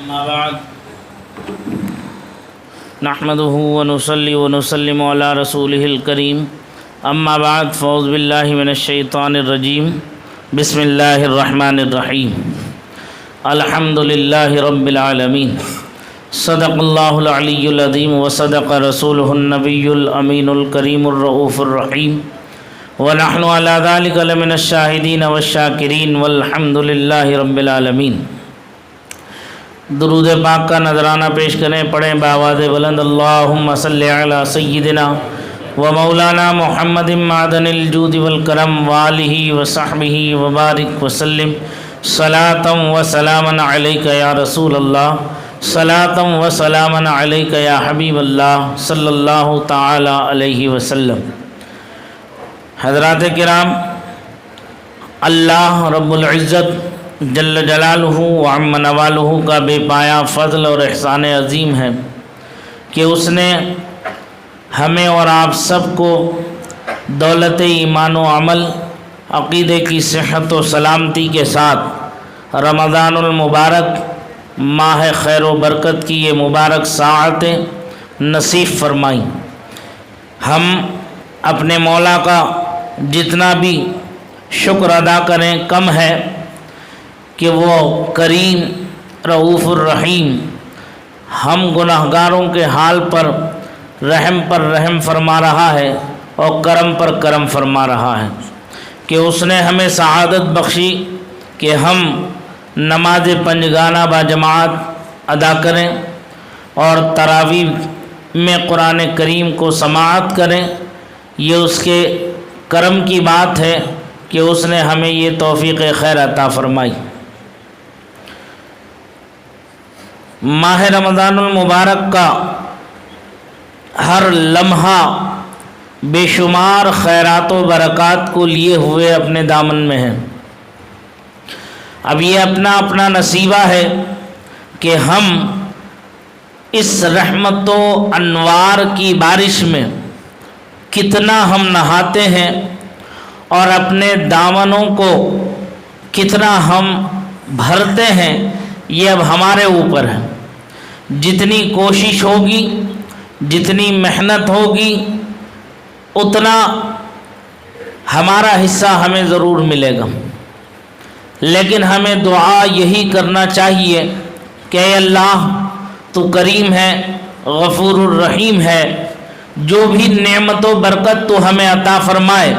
أما بعد نحمده ونصلي ونسلم على رسوله الكريم أما بعد فأعوذ بالله من الشيطان الرجيم بسم الله الرحمن الرحيم الحمد لله رب العالمين صدق الله العلي العظيم وصدق رسوله النبي الأمين الكريم الرؤوف الرحيم ونحن على ذلك لمن الشاهدين والشاكرين والحمد لله رب العالمين۔ درود پاک کا نذرانہ پیش کریں، پڑھیں بآواز بلند اللہم صلی علی سیدنا و مولانا محمد معدن الجود والکرم وآلہ وصحبہ وبارک وسلم صلاۃ و سلاما علیک یا رسول اللہ، صلاۃ و سلاما علیک یا حبیب اللہ صلی اللہ تعالی علیہ وسلم۔ حضرات کرام، اللہ رب العزت جل جلالہ وعم نوالہ کا بے پایا فضل اور احسان عظیم ہے کہ اس نے ہمیں اور آپ سب کو دولت ایمان و عمل، عقیدے کی صحت و سلامتی کے ساتھ رمضان المبارک ماہ خیر و برکت کی یہ مبارک ساعتیں نصیب فرمائیں۔ ہم اپنے مولا کا جتنا بھی شکر ادا کریں کم ہے کہ وہ کریم رؤوف الرحیم ہم گناہگاروں کے حال پر رحم فرما رہا ہے اور کرم پر کرم فرما رہا ہے کہ اس نے ہمیں سعادت بخشی کہ ہم نماز پنجگانہ با جماعت ادا کریں اور تراویح میں قرآن کریم کو سماعت کریں۔ یہ اس کے کرم کی بات ہے کہ اس نے ہمیں یہ توفیق خیر عطا فرمائی۔ ماہ رمضان المبارک کا ہر لمحہ بے شمار خیرات و برکات کو لیے ہوئے اپنے دامن میں ہے۔ اب یہ اپنا اپنا نصیبہ ہے کہ ہم اس رحمت و انوار کی بارش میں کتنا ہم نہاتے ہیں اور اپنے دامنوں کو کتنا ہم بھرتے ہیں، یہ اب ہمارے اوپر ہے۔ جتنی کوشش ہوگی، جتنی محنت ہوگی، اتنا ہمارا حصہ ہمیں ضرور ملے گا، لیکن ہمیں دعا یہی کرنا چاہیے کہ اے اللہ تو کریم ہے، غفور الرحیم ہے، جو بھی نعمت و برکت تو ہمیں عطا فرمائے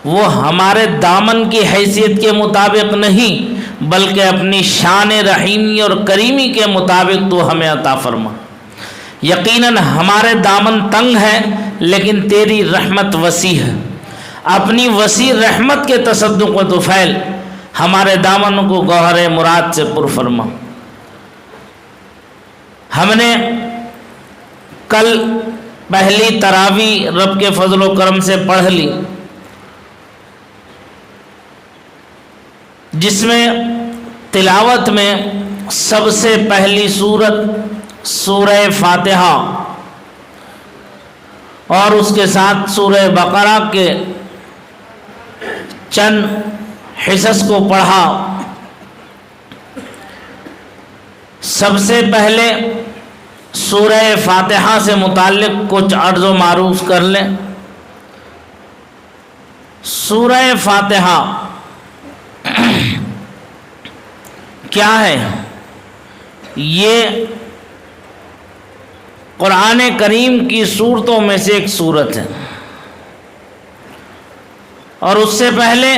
وہ ہمارے دامن کی حیثیت کے مطابق نہیں بلکہ اپنی شان رحیمی اور کریمی کے مطابق تو ہمیں عطا فرما۔ یقیناً ہمارے دامن تنگ ہے لیکن تیری رحمت وسیع ہے، اپنی وسیع رحمت کے تصدق و طفیل ہمارے دامن کو گوہر مراد سے پر فرما۔ ہم نے کل پہلی تراویح رب کے فضل و کرم سے پڑھ لی، جس میں تلاوت میں سب سے پہلی سورت سورہ فاتحہ اور اس کے ساتھ سورہ بقرہ کے چند حصص کو پڑھا۔ سب سے پہلے سورہ فاتحہ سے متعلق کچھ عرض و معروض کر لیں۔ سورہ فاتحہ کیا ہے؟ یہ قرآن کریم کی سورتوں میں سے ایک سورت ہے، اور اس سے پہلے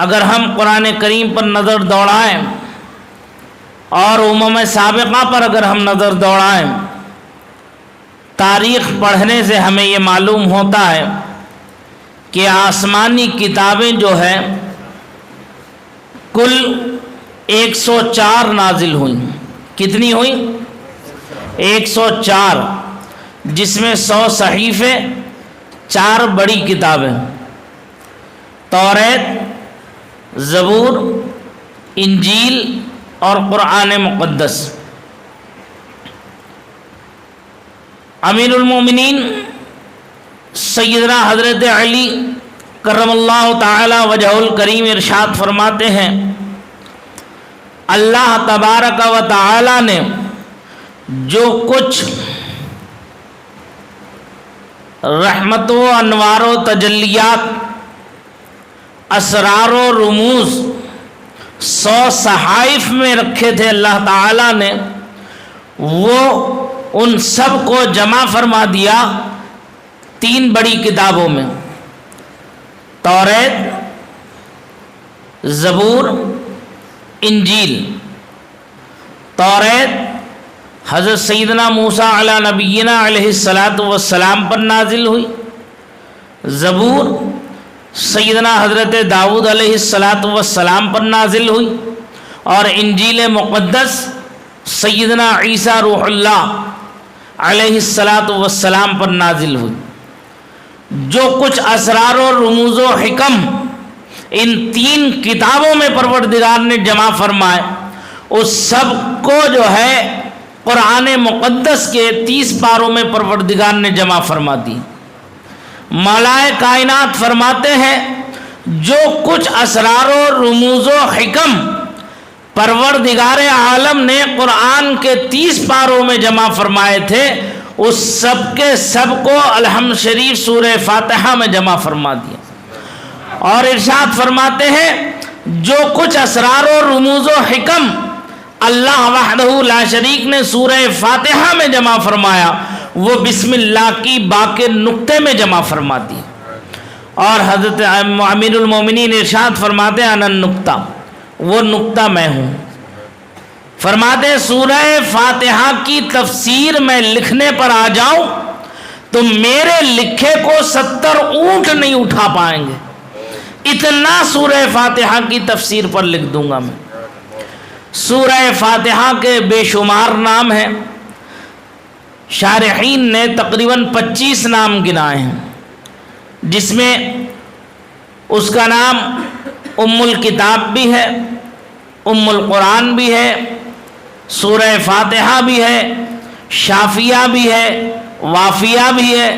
اگر ہم قرآن کریم پر نظر دوڑائیں اور امم سابقہ پر اگر ہم نظر دوڑائیں، تاریخ پڑھنے سے ہمیں یہ معلوم ہوتا ہے کہ آسمانی کتابیں جو ہیں کل 104 نازل ہوئیں۔ کتنی ہوئیں؟ 104، جس میں 100 صحیفے، 4 بڑی کتابیں، توریت، زبور، انجیل اور قرآن مقدس۔ امیر المومنین سیدنا حضرت علی کرم اللہ تعالی وجہ الکریم ارشاد فرماتے ہیں اللہ تبارک و تعالی نے جو کچھ رحمت و انوار و تجلیات، اسرار و رموز 100 صحائف میں رکھے تھے اللہ تعالیٰ نے، وہ ان سب کو جمع فرما دیا 3 بڑی کتابوں میں، توریت، زبور، انجیل۔ توریت حضرت سیدنا موسیٰ علی نبینا علیہ السلام پر نازل ہوئی، زبور سیدنا حضرت داؤد علیہ السلام پر نازل ہوئی، اور انجیل مقدس سیدنا عیسیٰ روح اللہ علیہ السلام پر نازل ہوئی۔ جو کچھ اسرار و رموز و حکم ان 3 کتابوں میں پروردگار نے جمع فرمائے، اس سب کو جو ہے قرآن مقدس کے 30 پاروں میں پروردگار نے جمع فرما دی۔ مولائے کائنات فرماتے ہیں جو کچھ اسرار و رموز و حکم پروردگار عالم نے قرآن کے 30 پاروں میں جمع فرمائے تھے، اس سب کے سب کو الحمد شریف سورہ فاتحہ میں جمع فرما دیا۔ اور ارشاد فرماتے ہیں جو کچھ اسرار و رموز و حکم اللہ وحدہ لا شریک نے سورہ فاتحہ میں جمع فرمایا، وہ بسم اللہ کی با کے نقطے میں جمع فرما دی۔ اور حضرت امیر المومنین ارشاد فرماتے ہیں انا النقطہ، وہ نقطہ میں ہوں۔ فرماتے ہیں سورہ فاتحہ کی تفسیر میں لکھنے پر آ جاؤں تو میرے لکھے کو 70 اونٹ نہیں اٹھا پائیں گے، اتنا سورہ فاتحہ کی تفسیر پر لکھ دوں گا میں۔ سورہ فاتحہ کے بے شمار نام ہیں، شارحین نے تقریباً 25 نام گنائے ہیں، جس میں اس کا نام ام الکتاب بھی ہے، ام القرآن بھی ہے، سورہ فاتحہ بھی ہے، شافیہ بھی ہے، وافیہ بھی ہے،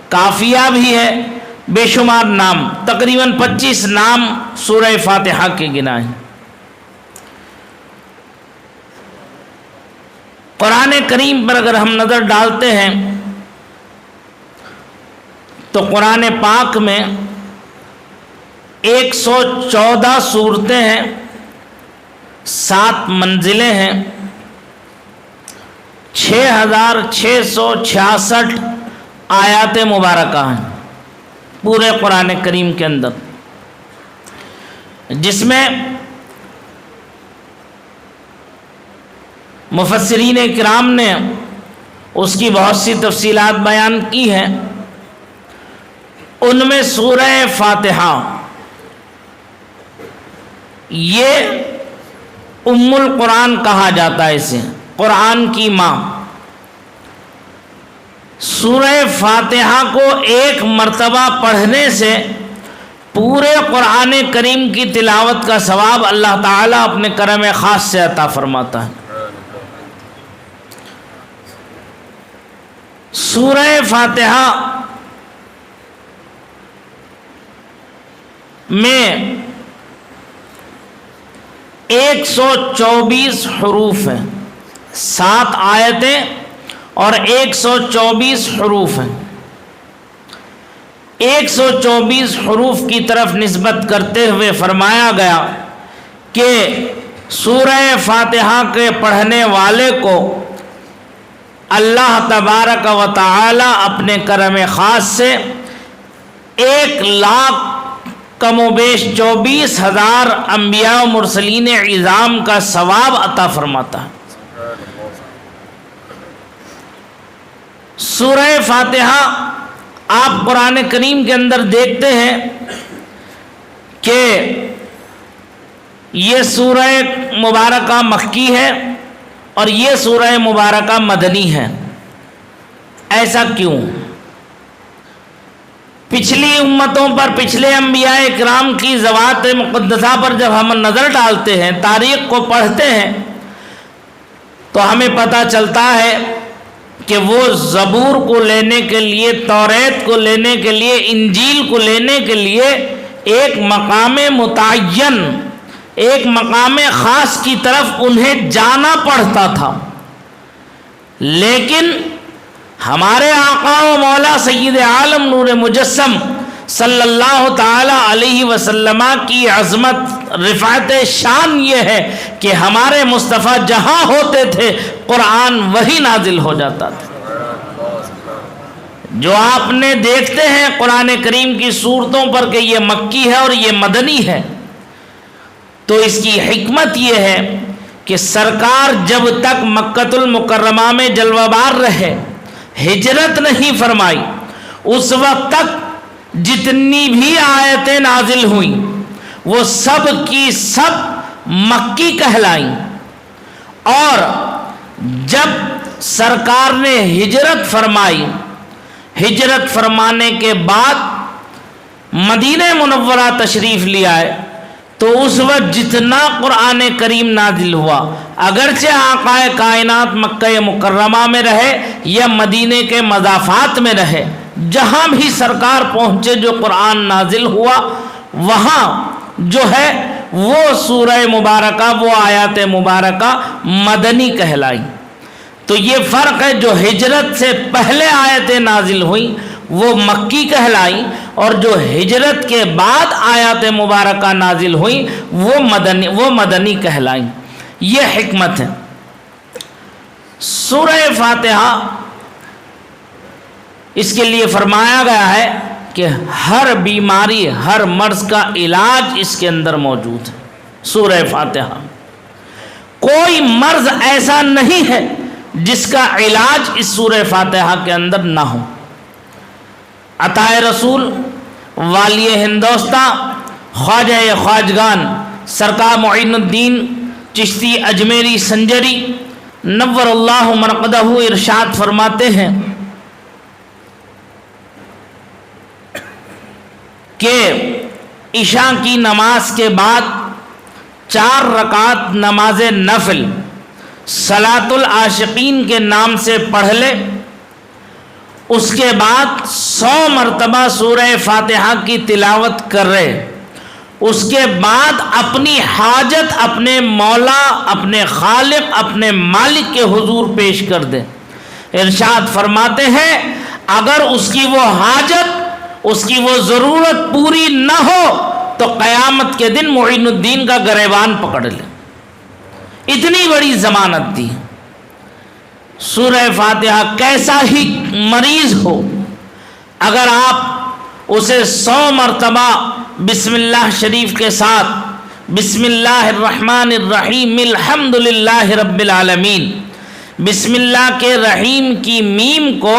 کافیہ بھی ہے، بے شمار نام، تقریباً 25 نام سورہ فاتحہ کے گنائے ہیں۔ قرآن کریم پر اگر ہم نظر ڈالتے ہیں تو قرآن پاک میں 114 صورتیں ہیں، 7 منزلیں ہیں، 6666 آیات مبارکہ ہیں پورے قرآن کریم کے اندر، جس میں مفسرین کرام نے اس کی بہت سی تفصیلات بیان کی ہیں۔ ان میں سورہ فاتحہ یہ ام القرآن کہا جاتا ہے، اسے قرآن کی ماں۔ سورہ فاتحہ کو ایک مرتبہ پڑھنے سے پورے قرآن کریم کی تلاوت کا ثواب اللہ تعالیٰ اپنے کرم خاص سے عطا فرماتا ہے۔ سورہ فاتحہ میں 124 حروف ہیں، 7 آیتیں اور 124 حروف ہیں۔ 124 حروف کی طرف نسبت کرتے ہوئے فرمایا گیا کہ سورہ فاتحہ کے پڑھنے والے کو اللہ تبارک و تعالی اپنے کرم خاص سے 1,00,000 کم و بیش 24,000 انبیاء و مرسلین عظام کا ثواب عطا فرماتا ہے۔ سورہ فاتحہ آپ قرآن کریم کے اندر دیکھتے ہیں کہ یہ سورہ مبارکہ مکی ہے اور یہ سورہ مبارکہ مدنی ہے۔ ایسا کیوں؟ پچھلی امتوں پر، پچھلے انبیاء کرام کی ذوات مقدسہ پر جب ہم نظر ڈالتے ہیں، تاریخ کو پڑھتے ہیں، تو ہمیں پتہ چلتا ہے کہ وہ زبور کو لینے کے لیے، توریت کو لینے کے لیے، انجیل کو لینے کے لیے ایک مقام متعین ایک مقام خاص کی طرف انہیں جانا پڑتا تھا، لیکن ہمارے آقا و مولا سید عالم نور مجسم صلی اللہ تعالی علیہ وسلم کی عظمت رفعت شان یہ ہے کہ ہمارے مصطفیٰ جہاں ہوتے تھے قرآن وہی نازل ہو جاتا تھا۔ جو آپ نے دیکھتے ہیں قرآن کریم کی صورتوں پر کہ یہ مکی ہے اور یہ مدنی ہے، تو اس کی حکمت یہ ہے کہ سرکار جب تک مکۃ المکرمہ میں جلوہ بار رہے، ہجرت نہیں فرمائی، اس وقت تک جتنی بھی آیتیں نازل ہوئیں وہ سب کی سب مکی کہلائیں، اور جب سرکار نے ہجرت فرمائی، ہجرت فرمانے کے بعد مدینہ منورہ تشریف لے آئے، تو اس وقت جتنا قرآن کریم نازل ہوا، اگرچہ آقا کائنات مکہ مکرمہ میں رہے یا مدینے کے مضافات میں رہے، جہاں بھی سرکار پہنچے جو قرآن نازل ہوا وہاں جو ہے وہ سورہ مبارکہ، وہ آیات مبارکہ مدنی کہلائی۔ تو یہ فرق ہے، جو ہجرت سے پہلے آیتیں نازل ہوئیں وہ مکی کہلائیں، اور جو ہجرت کے بعد آیات مبارکہ نازل ہوئیں وہ مدنی کہلائیں۔ یہ حکمت ہے۔ سورہ فاتحہ اس کے لیے فرمایا گیا ہے کہ ہر بیماری، ہر مرض کا علاج اس کے اندر موجود ہے۔ سورہ فاتحہ، کوئی مرض ایسا نہیں ہے جس کا علاج اس سورہ فاتحہ کے اندر نہ ہو۔ عطائے رسول والی ہندوستان خواجہ خواجگان سرکار معین الدین چشتی اجمیری سنجری نور اللہ مرقدہ ارشاد فرماتے ہیں کہ عشاء کی نماز کے بعد 4 رکعت نماز نفل صلاۃ العاشقین کے نام سے پڑھ لے، اس کے بعد 100 مرتبہ سورہ فاتحہ کی تلاوت کرے، اس کے بعد اپنی حاجت اپنے مولا، اپنے خالق، اپنے مالک کے حضور پیش کر دے۔ ارشاد فرماتے ہیں اگر اس کی وہ حاجت، اس کی وہ ضرورت پوری نہ ہو تو قیامت کے دن معین الدین کا گریبان پکڑ لے۔ اتنی بڑی ضمانت دی۔ سورہ فاتحہ کیسا ہی مریض ہو، اگر آپ اسے 100 مرتبہ بسم اللہ شریف کے ساتھ بسم اللہ الرحمن الرحیم الحمدللہ رب العالمین، بسم اللہ کے رحیم کی میم کو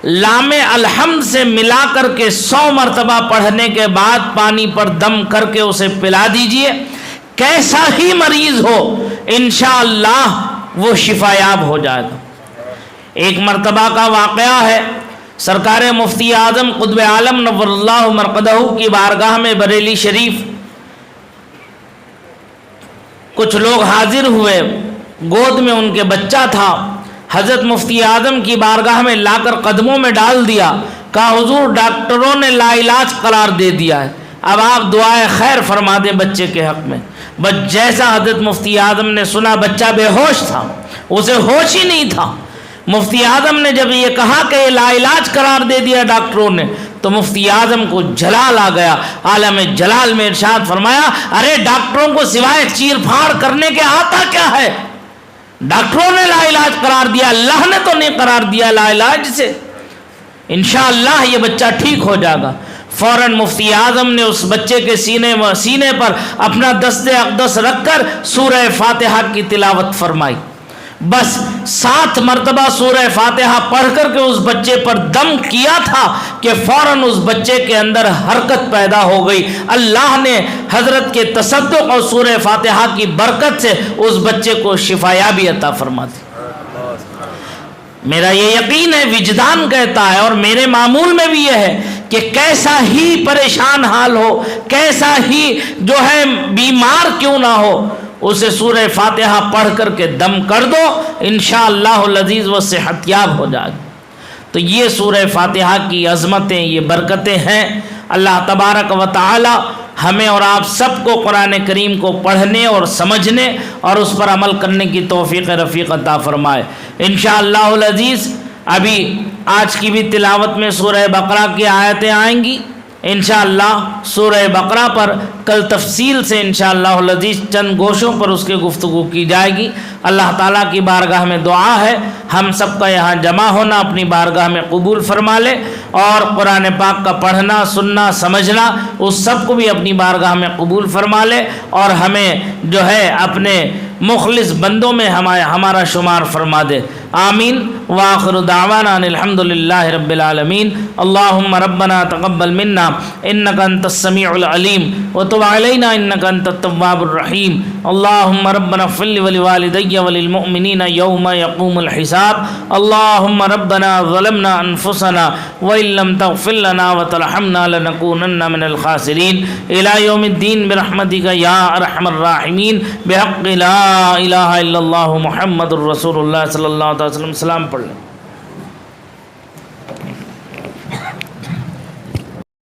لام الحمد سے ملا کر کے 100 مرتبہ پڑھنے کے بعد پانی پر دم کر کے اسے پلا دیجئے، کیسا ہی مریض ہو انشاءاللہ وہ شفایاب ہو جائے گا۔ ایک مرتبہ کا واقعہ ہے، سرکار مفتی اعظم قطب عالم نور اللہ مرقدہ کی بارگاہ میں بریلی شریف کچھ لوگ حاضر ہوئے، گود میں ان کے بچہ تھا، حضرت مفتی اعظم کی بارگاہ میں لا کر قدموں میں ڈال دیا، کہا حضور ڈاکٹروں نے لا علاج قرار دے دیا ہے، اب آپ دعائے خیر فرما دیں بچے کے حق میں۔ بس جیسا حضرت مفتی اعظم نے سنا، بچہ بے ہوش تھا، اسے ہوش ہی نہیں تھا۔ مفتی اعظم نے جب یہ کہا کہ یہ لا علاج قرار دے دیا ڈاکٹروں نے، تو مفتی اعظم کو جلال آ گیا، عالم جلال میں ارشاد فرمایا ارے ڈاکٹروں کو سوائے چیر پھاڑ کرنے کے آتا کیا ہے؟ ڈاکٹروں نے لا علاج قرار دیا، اللہ نے تو نہیں قرار دیا لا علاج سے، انشاءاللہ یہ بچہ ٹھیک ہو جائے گا۔ فوراً مفتی اعظم نے اس بچے کے سینے پر اپنا دست اقدس رکھ کر سورہ فاتحہ کی تلاوت فرمائی۔ بس 7 مرتبہ سورہ فاتحہ پڑھ کر کے اس بچے پر دم کیا تھا کہ فوراً اس بچے کے اندر حرکت پیدا ہو گئی۔ اللہ نے حضرت کے تصدق اور سورہ فاتحہ کی برکت سے اس بچے کو شفایابی عطا فرما دی۔ میرا یہ یقین ہے، وجدان کہتا ہے، اور میرے معمول میں بھی یہ ہے کہ کیسا ہی پریشان حال ہو، کیسا ہی جو ہے بیمار کیوں نہ ہو، اسے سورہ فاتحہ پڑھ کر کے دم کر دو، انشاءاللہ العزیز وہ صحت یاب ہو جائے۔ تو یہ سورہ فاتحہ کی عظمتیں، یہ برکتیں ہیں۔ اللہ تبارک و تعالی ہمیں اور آپ سب کو قرآن کریم کو پڑھنے اور سمجھنے اور اس پر عمل کرنے کی توفیق رفیق عطا فرمائے۔ انشاءاللہ العزیز ابھی آج کی بھی تلاوت میں سورہ بقرہ کی آیتیں آئیں گی۔ انشاءاللہ سورہ بقرہ پر کل تفصیل سے انشاءاللہ العزیز چند گوشوں پر اس کی گفتگو کی جائے گی۔ اللہ تعالیٰ کی بارگاہ میں دعا ہے ہم سب کا یہاں جمع ہونا اپنی بارگاہ میں قبول فرما لے، اور قرآن پاک کا پڑھنا سننا سمجھنا اس سب کو بھی اپنی بارگاہ میں قبول فرما لے، اور ہمیں جو ہے اپنے مخلص بندوں میں ہمارا شمار فرما دے۔ آمین۔ وآخر دعوانا ان الحمد للہ رب العالمین۔ اللہم ربنا تقبل منا انک انت السمیع العلیم وتب علینا انک انت التواب الرحیم۔ اللہم ربنا اغفر لی ولوالدی وللمؤمنین یوم یقوم الحساب۔ اللہم ربنا ظلمنا انفسنا وان لم تغفر لنا وترحمنا لنکونن من الخاسرین۔ الی یوم الدین برحمتک یا ارحم الراحمین، بحق لا الہ الا اللہ محمد الرسول اللہ صلی اللہ علیہ وسلم۔ سلام پڑھ لیں۔